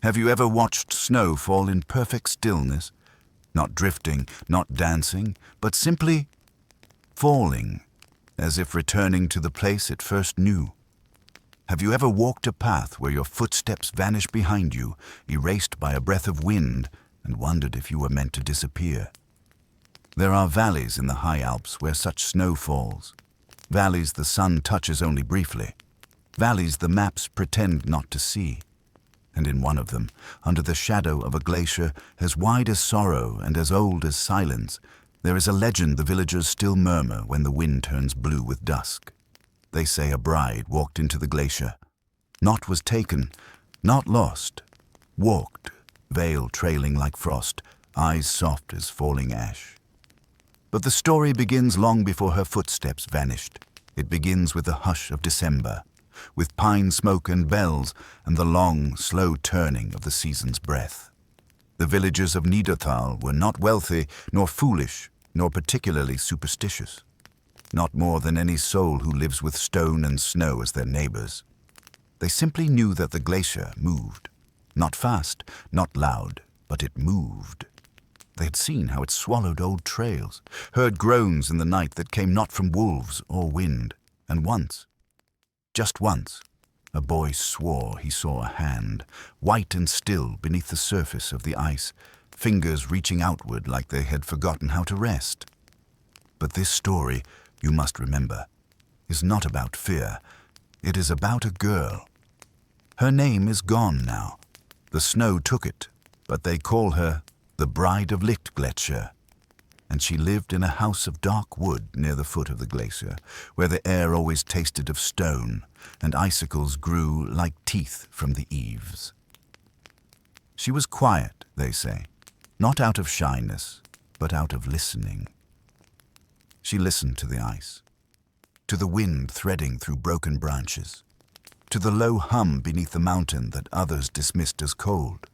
Have you ever watched snow fall in perfect stillness? Not drifting, not dancing, but simply falling, as if returning to the place it first knew. Have you ever walked a path where your footsteps vanished behind you, erased by a breath of wind, and wondered if you were meant to disappear? There are valleys in the high Alps where such snow falls. Valleys the sun touches only briefly. Valleys the maps pretend not to see. And in one of them, under the shadow of a glacier as wide as sorrow and as old as silence, there is a legend the villagers still murmur when the wind turns blue with dusk. They say a bride walked into the glacier. Not was taken, not lost. Walked, veil trailing like frost, eyes soft as falling ash. But the story begins long before her footsteps vanished. It begins with the hush of December, with pine smoke and bells and the long, slow turning of the season's breath. The villagers of Niederthal were not wealthy, nor foolish, nor particularly superstitious. Not more than any soul who lives with stone and snow as their neighbors. They simply knew that the glacier moved. Not fast, not loud, but it moved. They had seen how it swallowed old trails, heard groans in the night that came not from wolves or wind, and once, just once, a boy swore he saw a hand, white and still beneath the surface of the ice, fingers reaching outward like they had forgotten how to rest. But this story, you must remember, is not about fear. It is about a girl. Her name is gone now. The snow took it, but they call her the Bride of Lichtgletscher. And she lived in a house of dark wood near the foot of the glacier, where the air always tasted of stone, and icicles grew like teeth from the eaves. She was quiet, they say, not out of shyness, but out of listening. She listened to the ice, to the wind threading through broken branches, to the low hum beneath the mountain that others dismissed as cold.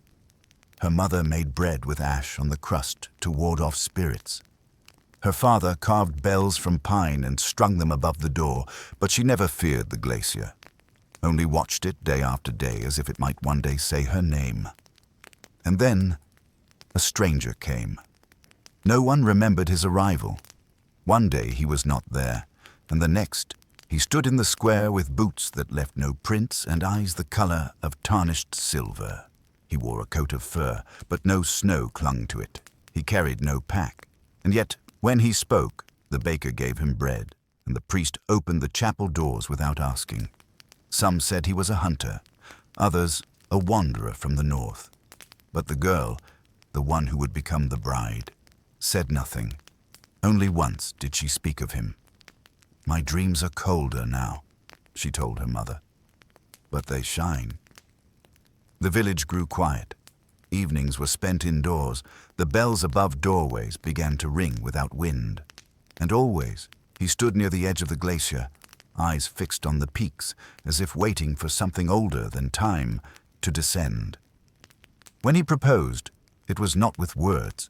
Her mother made bread with ash on the crust to ward off spirits. Her father carved bells from pine and strung them above the door, but she never feared the glacier, only watched it day after day as if it might one day say her name. And then a stranger came. No one remembered his arrival. One day he was not there, and the next he stood in the square with boots that left no prints and eyes the color of tarnished silver. He wore a coat of fur, but no snow clung to it. He carried no pack, and yet when he spoke, the baker gave him bread, and the priest opened the chapel doors without asking. Some said he was a hunter, others a wanderer from the north. But the girl, the one who would become the bride, said nothing. Only once did she speak of him. "My dreams are colder now," she told her mother, "but they shine." The village grew quiet. Evenings were spent indoors. The bells above doorways began to ring without wind. And always he stood near the edge of the glacier, eyes fixed on the peaks, as if waiting for something older than time to descend. When he proposed, it was not with words.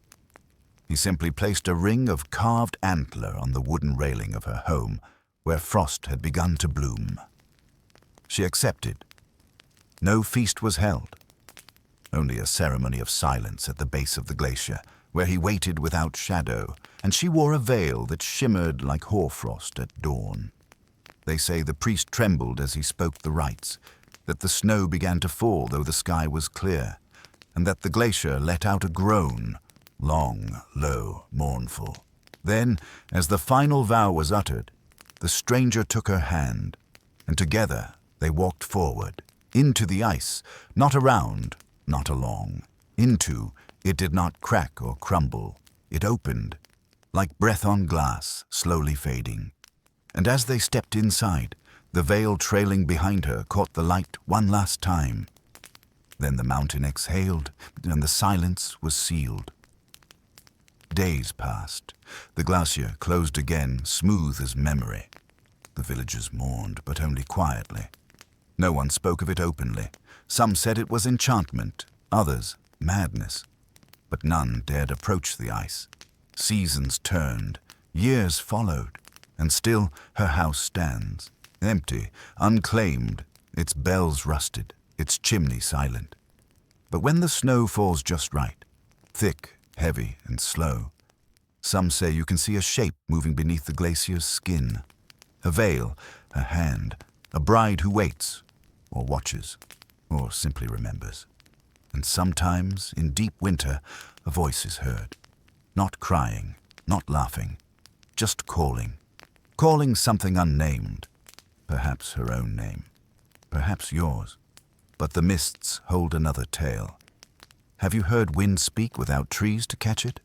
He simply placed a ring of carved antler on the wooden railing of her home, where frost had begun to bloom. She accepted. No feast was held, only a ceremony of silence at the base of the glacier, where he waited without shadow, and she wore a veil that shimmered like hoarfrost at dawn. They say the priest trembled as he spoke the rites, that the snow began to fall though the sky was clear, and that the glacier let out a groan, long, low, mournful. Then, as the final vow was uttered, the stranger took her hand, and together they walked forward, into the ice, not around, not along. Into, it did not crack or crumble. It opened, like breath on glass, slowly fading. And as they stepped inside, the veil trailing behind her caught the light one last time. Then the mountain exhaled, and the silence was sealed. Days passed. The glacier closed again, smooth as memory. The villagers mourned, but only quietly. No one spoke of it openly. Some said it was enchantment, others madness. But none dared approach the ice. Seasons turned, years followed, and still her house stands, empty, unclaimed, its bells rusted, its chimney silent. But when the snow falls just right, thick, heavy, and slow, some say you can see a shape moving beneath the glacier's skin. A veil, a hand, a bride who waits, or watches, or simply remembers. And sometimes, in deep winter, a voice is heard. Not crying, not laughing, just calling. Calling something unnamed. Perhaps her own name. Perhaps yours. But the mists hold another tale. Have you heard wind speak without trees to catch it?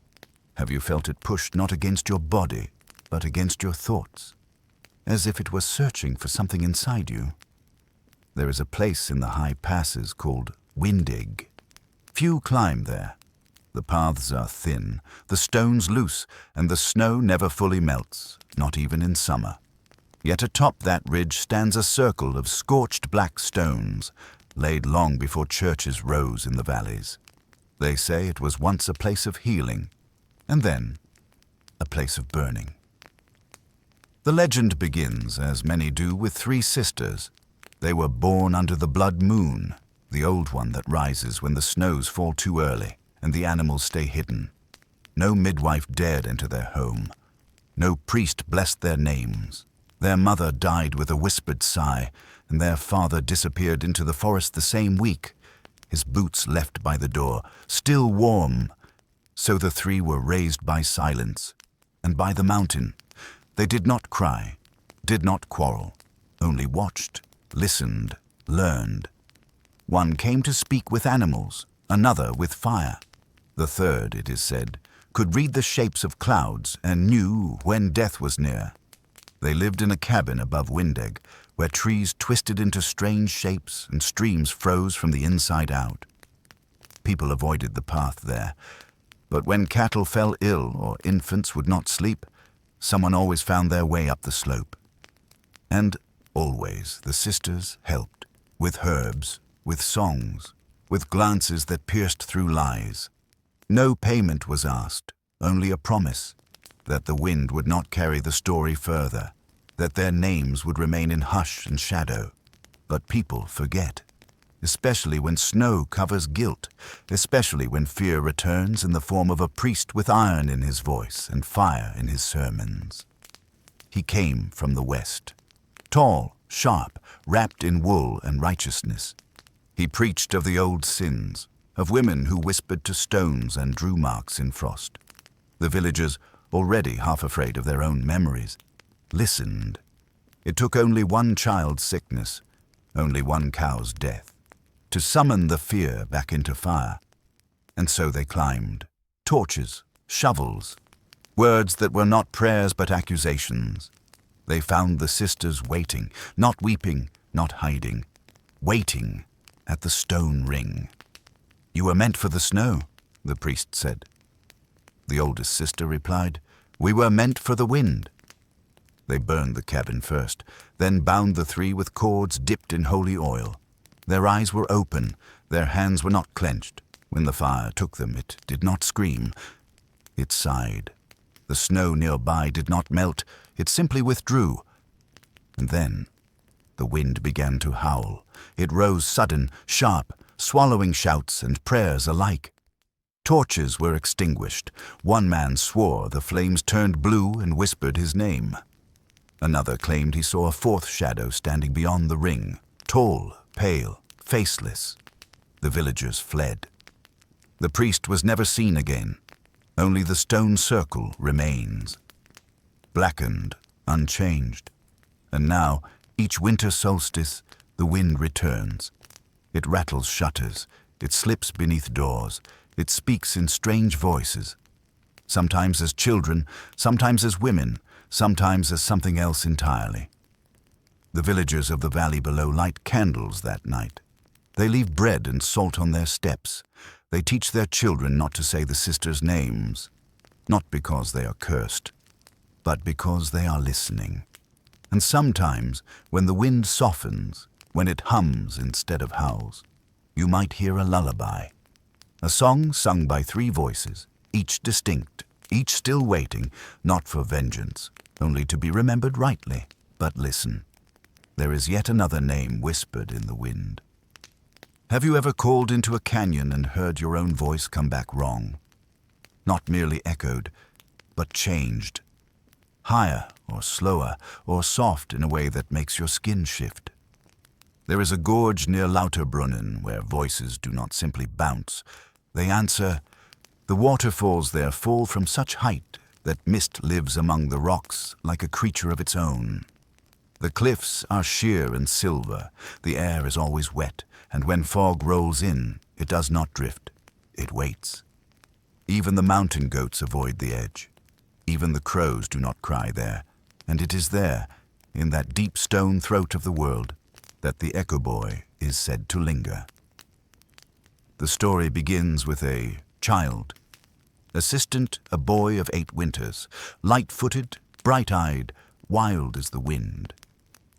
Have you felt it pushed not against your body, but against your thoughts? As if it were searching for something inside you. There is a place in the high passes called Windig. Few climb there. The paths are thin, the stones loose, and the snow never fully melts, not even in summer. Yet atop that ridge stands a circle of scorched black stones, laid long before churches rose in the valleys. They say it was once a place of healing, and then a place of burning. The legend begins, as many do, with 3 sisters. They were born under the blood moon, the old one that rises when the snows fall too early and the animals stay hidden. No midwife dared enter their home. No priest blessed their names. Their mother died with a whispered sigh, and their father disappeared into the forest the same week, his boots left by the door, still warm. So the 3 were raised by silence, and by the mountain. They did not cry, did not quarrel, only watched, listened, learned. One came to speak with animals, another with fire. The third, it is said, could read the shapes of clouds and knew when death was near. They lived in a cabin above Windig, where trees twisted into strange shapes and streams froze from the inside out. People avoided the path there, but when cattle fell ill or infants would not sleep, someone always found their way up the slope. And always the sisters helped, with herbs, with songs, with glances that pierced through lies. No payment was asked, only a promise, that the wind would not carry the story further, that their names would remain in hush and shadow. But people forget, especially when snow covers guilt, especially when fear returns in the form of a priest with iron in his voice and fire in his sermons. He came from the west, tall, sharp, wrapped in wool and righteousness. He preached of the old sins, of women who whispered to stones and drew marks in frost. The villagers, already half afraid of their own memories, listened. It took only one child's sickness, only one cow's death, to summon the fear back into fire. And so they climbed, torches, shovels, words that were not prayers but accusations. They found the sisters waiting, not weeping, not hiding, waiting at the stone ring. "You were meant for the snow," the priest said. The oldest sister replied, "We were meant for the wind." They burned the cabin first, then bound the 3 with cords dipped in holy oil. Their eyes were open, their hands were not clenched. When the fire took them, it did not scream. It sighed. The snow nearby did not melt, it simply withdrew. And then the wind began to howl. It rose sudden, sharp, swallowing shouts and prayers alike. Torches were extinguished. One man swore the flames turned blue and whispered his name. Another claimed he saw a 4th shadow standing beyond the ring, tall, pale, faceless. The villagers fled. The priest was never seen again. Only the stone circle remains, blackened, unchanged. And now, each winter solstice, the wind returns. It rattles shutters, it slips beneath doors, it speaks in strange voices. Sometimes as children, sometimes as women, sometimes as something else entirely. The villagers of the valley below light candles that night. They leave bread and salt on their steps. They teach their children not to say the sisters' names, not because they are cursed, but because they are listening. And sometimes, when the wind softens, when it hums instead of howls, you might hear a lullaby, a song sung by 3 voices, each distinct, each still waiting, not for vengeance, only to be remembered rightly. But listen, there is yet another name whispered in the wind. Have you ever called into a canyon and heard your own voice come back wrong? Not merely echoed, but changed. Higher or slower or soft in a way that makes your skin shift. There is a gorge near Lauterbrunnen where voices do not simply bounce. They answer. The waterfalls there fall from such height that mist lives among the rocks like a creature of its own. The cliffs are sheer and silver. The air is always wet, and when fog rolls in, it does not drift. It waits. Even the mountain goats avoid the edge. Even the crows do not cry there, and it is there, in that deep stone throat of the world, that the Echo Boy is said to linger. The story begins with a child. Assistant, a boy of 8 winters, light-footed, bright-eyed, wild as the wind.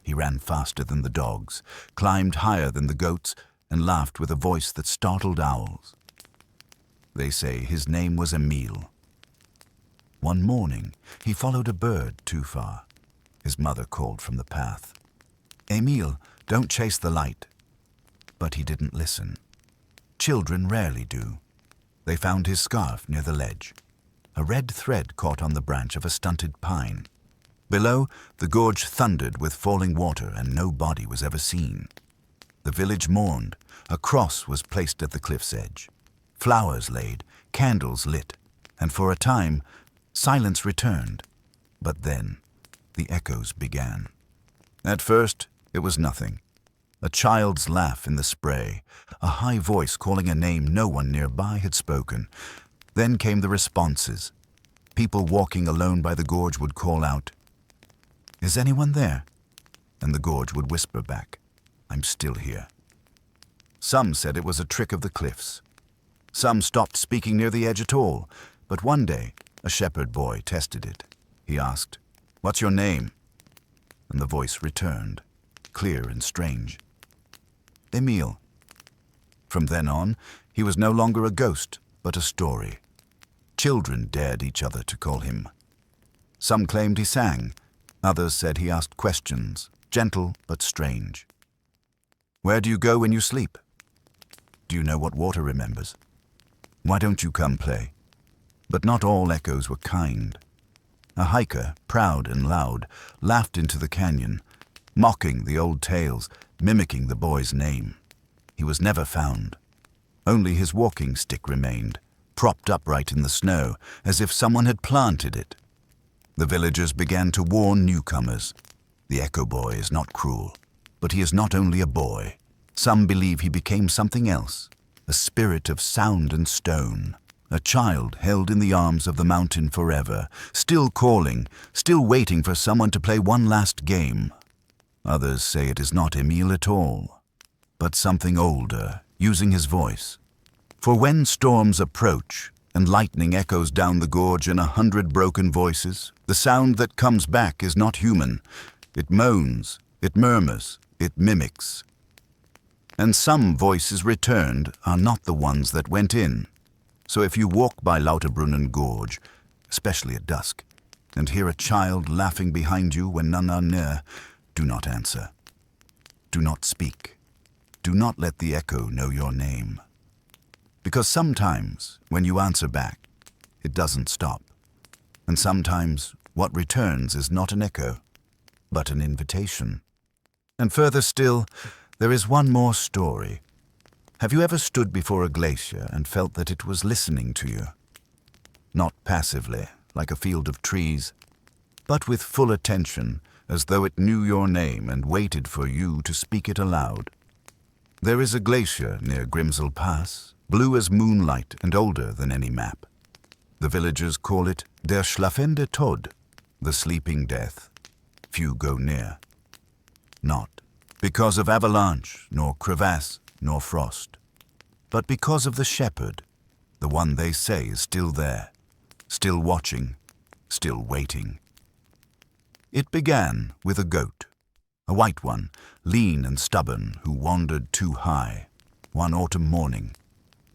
He ran faster than the dogs, climbed higher than the goats, and laughed with a voice that startled owls. They say his name was Emil. One morning, he followed a bird too far. His mother called from the path. Emil, don't chase the light. But he didn't listen. Children rarely do. They found his scarf near the ledge. A red thread caught on the branch of a stunted pine. Below, the gorge thundered with falling water, and no body was ever seen. The village mourned. A cross was placed at the cliff's edge. Flowers laid, candles lit, and for a time, silence returned. But then, the echoes began. At first, it was nothing. A child's laugh in the spray, a high voice calling a name no one nearby had spoken. Then came the responses. People walking alone by the gorge would call out, "Is anyone there?" And the gorge would whisper back, "I'm still here." Some said it was a trick of the cliffs. Some stopped speaking near the edge at all, but one day, a shepherd boy tested it. He asked, "What's your name?" And the voice returned, clear and strange. Emil. From then on, he was no longer a ghost, but a story. Children dared each other to call him. Some claimed he sang. Others said he asked questions, gentle but strange. Where do you go when you sleep? Do you know what water remembers? Why don't you come play? But not all echoes were kind. A hiker, proud and loud, laughed into the canyon, mocking the old tales, mimicking the boy's name. He was never found. Only his walking stick remained, propped upright in the snow, as if someone had planted it. The villagers began to warn newcomers. The Echo Boy is not cruel, but he is not only a boy. Some believe he became something else, a spirit of sound and stone, a child held in the arms of the mountain forever, still calling, still waiting for someone to play one last game. Others say it is not Emil at all, but something older, using his voice. For when storms approach and lightning echoes down the gorge in 100 broken voices, the sound that comes back is not human. It moans, it murmurs, it mimics. And some voices returned are not the ones that went in. So if you walk by Lauterbrunnen Gorge, especially at dusk, and hear a child laughing behind you when none are near, do not answer. Do not speak. Do not let the echo know your name. Because sometimes, when you answer back, it doesn't stop. And sometimes, what returns is not an echo, but an invitation. And further still, there is one more story. Have you ever stood before a glacier and felt that it was listening to you? Not passively, like a field of trees, but with full attention, as though it knew your name and waited for you to speak it aloud. There is a glacier near Grimsel Pass, blue as moonlight and older than any map. The villagers call it Der Schlafende Tod, the sleeping death. Few go near. Not because of avalanche, nor crevasse, nor frost, but because of the shepherd, the one they say is still there, still watching, still waiting. It began with a goat, a white one, lean and stubborn, who wandered too high, one autumn morning.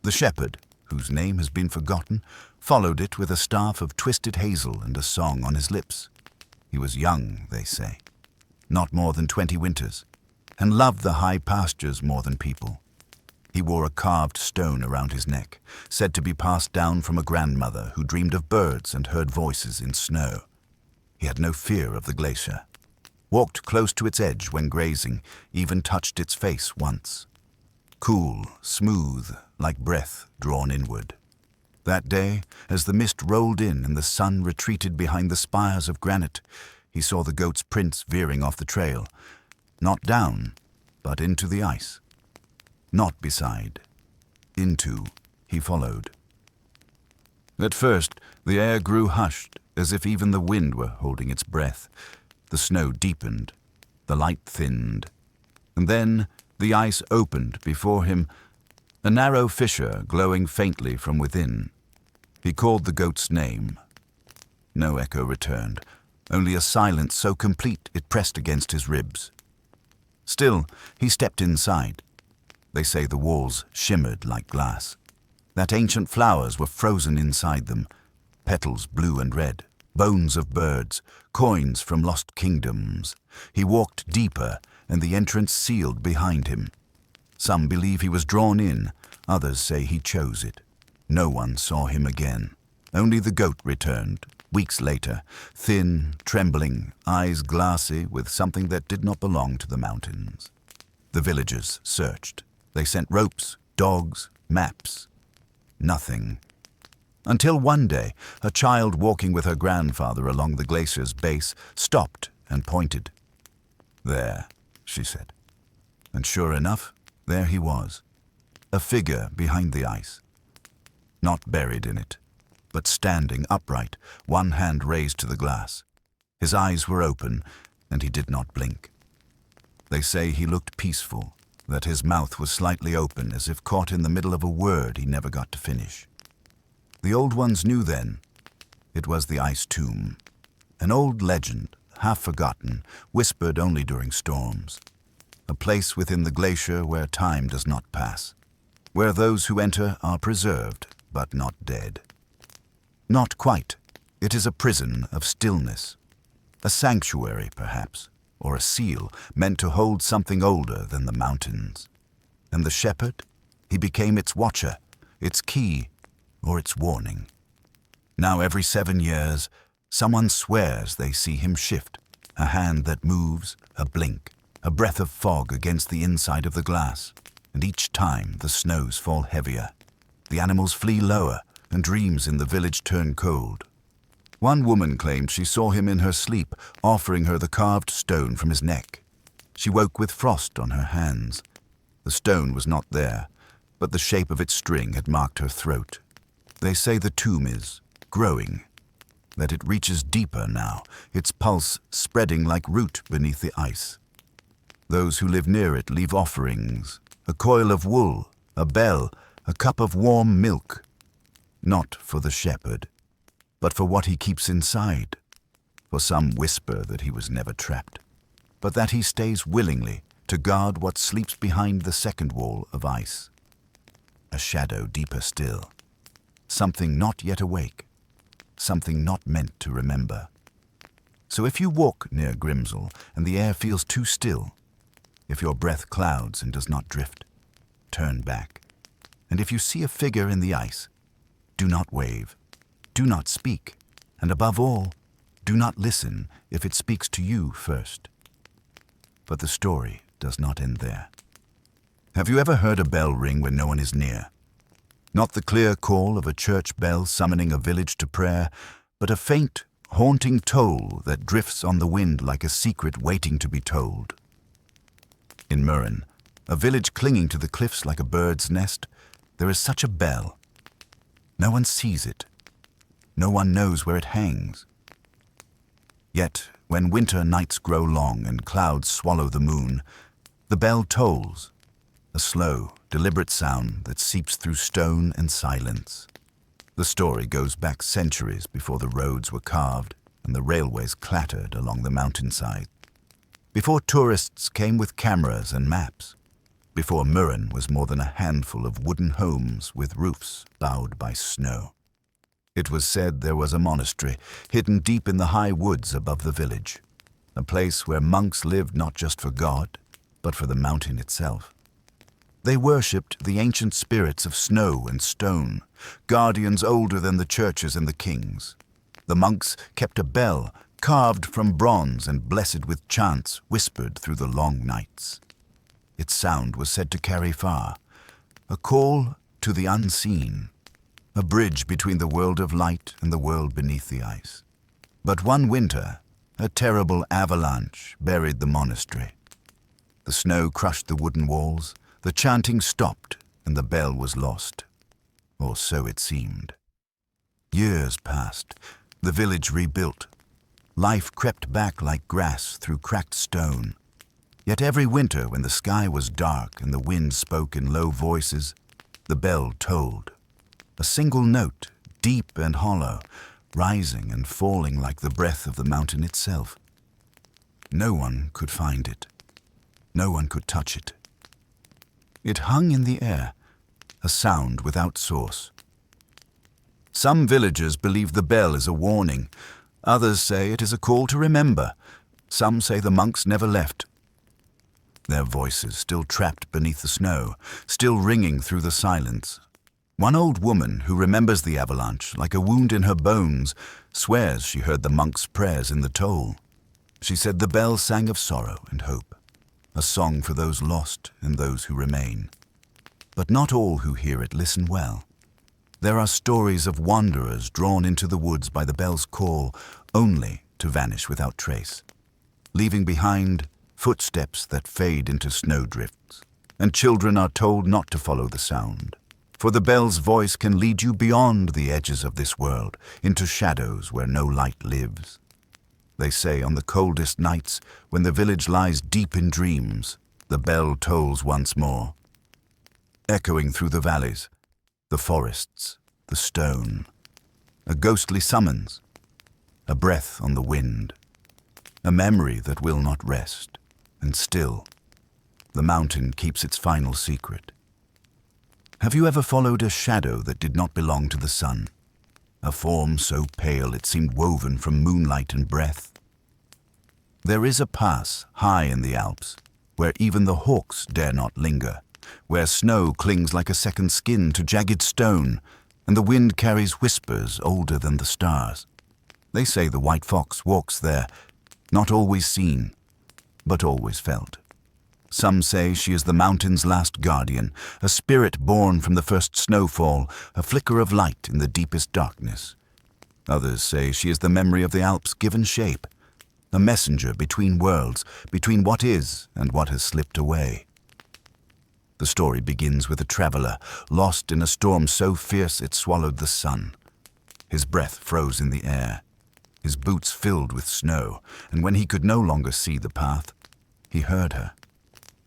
The shepherd, whose name has been forgotten, followed it with a staff of twisted hazel and a song on his lips. He was young, they say, not more than 20 winters, and loved the high pastures more than people. He wore a carved stone around his neck, said to be passed down from a grandmother who dreamed of birds and heard voices in snow. He had no fear of the glacier, walked close to its edge when grazing, even touched its face once. Cool, smooth, like breath drawn inward. That day, as the mist rolled in and the sun retreated behind the spires of granite, he saw the goat's prints veering off the trail, not down, but into the ice. Not beside. Into, he followed. At first, the air grew hushed, as if even the wind were holding its breath. The snow deepened, the light thinned, and then the ice opened before him, a narrow fissure glowing faintly from within. He called the goat's name. No echo returned, only a silence so complete it pressed against his ribs. Still, he stepped inside. They say the walls shimmered like glass, that ancient flowers were frozen inside them, petals blue and red, bones of birds, coins from lost kingdoms. He walked deeper, and the entrance sealed behind him. Some believe he was drawn in, others say he chose it. No one saw him again. Only the goat returned, weeks later, thin, trembling, eyes glassy with something that did not belong to the mountains. The villagers searched. They sent ropes, dogs, maps. Nothing. Until one day, a child walking with her grandfather along the glacier's base stopped and pointed. "There," she said. And sure enough, there he was, a figure behind the ice. Not buried in it, but standing upright, one hand raised to the glass. His eyes were open, and he did not blink. They say he looked peaceful, that his mouth was slightly open as if caught in the middle of a word he never got to finish. The old ones knew then. It was the ice tomb, an old legend, half forgotten, whispered only during storms. A place within the glacier where time does not pass, where those who enter are preserved, but not dead. Not quite. It is a prison of stillness, a sanctuary, perhaps, or a seal meant to hold something older than the mountains. And the shepherd, he became its watcher, its key, or its warning. Now every 7 years, someone swears they see him shift, a hand that moves, a blink, a breath of fog against the inside of the glass, and each time the snows fall heavier. The animals flee lower, and dreams in the village turn cold. One woman claimed she saw him in her sleep, offering her the carved stone from his neck. She woke with frost on her hands. The stone was not there, but the shape of its string had marked her throat. They say the tomb is growing, that it reaches deeper now, its pulse spreading like root beneath the ice. Those who live near it leave offerings, a coil of wool, a bell, a cup of warm milk, not for the shepherd, but for what he keeps inside. For some whisper that he was never trapped, but that he stays willingly to guard what sleeps behind the second wall of ice. A shadow deeper still, something not yet awake, something not meant to remember. So if you walk near Grimsel and the air feels too still, if your breath clouds and does not drift, turn back. And if you see a figure in the ice, do not wave, do not speak, and above all, do not listen if it speaks to you first. But the story does not end there. Have you ever heard a bell ring when no one is near? Not the clear call of a church bell summoning a village to prayer, but a faint, haunting toll that drifts on the wind like a secret waiting to be told. In Murren, a village clinging to the cliffs like a bird's nest, there is such a bell. No one sees it. No one knows where it hangs. Yet, when winter nights grow long and clouds swallow the moon, the bell tolls, a slow, deliberate sound that seeps through stone and silence. The story goes back centuries before the roads were carved and the railways clattered along the mountainside, before tourists came with cameras and maps, before Murren was more than a handful of wooden homes with roofs bowed by snow. It was said there was a monastery hidden deep in the high woods above the village, a place where monks lived not just for God, but for the mountain itself. They worshipped the ancient spirits of snow and stone, guardians older than the churches and the kings. The monks kept a bell carved from bronze and blessed with chants whispered through the long nights. Its sound was said to carry far, a call to the unseen, a bridge between the world of light and the world beneath the ice. But one winter, a terrible avalanche buried the monastery. The snow crushed the wooden walls, the chanting stopped, and the bell was lost. Or so it seemed. Years passed, the village rebuilt. Life crept back like grass through cracked stone. Yet every winter, when the sky was dark and the wind spoke in low voices, the bell tolled. A single note, deep and hollow, rising and falling like the breath of the mountain itself. No one could find it. No one could touch it. It hung in the air, a sound without source. Some villagers believe the bell is a warning. Others say it is a call to remember. Some say the monks never left. Their voices still trapped beneath the snow, still ringing through the silence. One old woman who remembers the avalanche like a wound in her bones swears she heard the monks' prayers in the toll. She said the bell sang of sorrow and hope, a song for those lost and those who remain. But not all who hear it listen well. There are stories of wanderers drawn into the woods by the bell's call, only to vanish without trace, leaving behind footsteps that fade into snowdrifts. And children are told not to follow the sound, for the bell's voice can lead you beyond the edges of this world, into shadows where no light lives. They say on the coldest nights, when the village lies deep in dreams, the bell tolls once more, echoing through the valleys, the forests, the stone. A ghostly summons, a breath on the wind, a memory that will not rest. And still, the mountain keeps its final secret. Have you ever followed a shadow that did not belong to the sun? A form so pale it seemed woven from moonlight and breath? There is a pass high in the Alps, where even the hawks dare not linger, where snow clings like a second skin to jagged stone, and the wind carries whispers older than the stars. They say the white fox walks there, not always seen, but always felt. Some say she is the mountain's last guardian, a spirit born from the first snowfall, a flicker of light in the deepest darkness. Others say she is the memory of the Alps given shape, a messenger between worlds, between what is and what has slipped away. The story begins with a traveler, lost in a storm so fierce it swallowed the sun. His breath froze in the air, his boots filled with snow, and when he could no longer see the path, he heard her.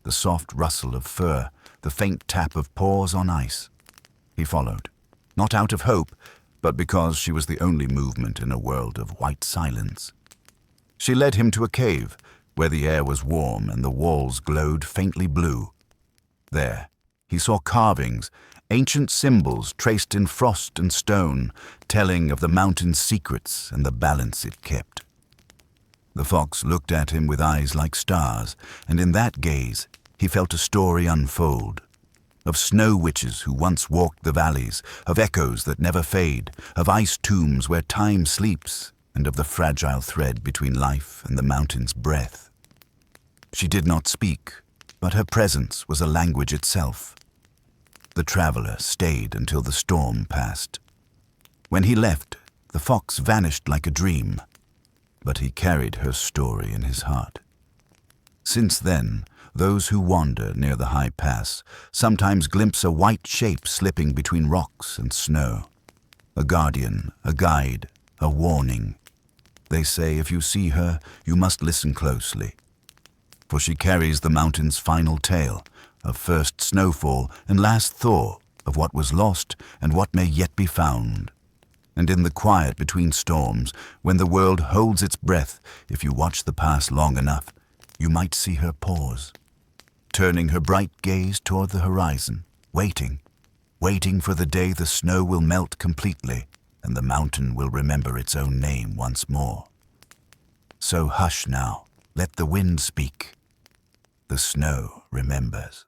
The soft rustle of fur, the faint tap of paws on ice. He followed, not out of hope, but because she was the only movement in a world of white silence. She led him to a cave, where the air was warm and the walls glowed faintly blue. There, he saw carvings, ancient symbols traced in frost and stone, telling of the mountain's secrets and the balance it kept. The fox looked at him with eyes like stars, and in that gaze he felt a story unfold, of snow witches who once walked the valleys, of echoes that never fade, of ice tombs where time sleeps, and of the fragile thread between life and the mountain's breath. She did not speak, but her presence was a language itself. The traveler stayed until the storm passed. When he left, the fox vanished like a dream, but he carried her story in his heart. Since then, those who wander near the high pass sometimes glimpse a white shape slipping between rocks and snow. A guardian, a guide, a warning. They say if you see her, you must listen closely, for she carries the mountain's final tale of first snowfall and last thaw of what was lost and what may yet be found. And in the quiet between storms, when the world holds its breath, if you watch the pass long enough, you might see her pause, turning her bright gaze toward the horizon, waiting for the day the snow will melt completely and the mountain will remember its own name once more. So hush now, let the wind speak. The snow remembers.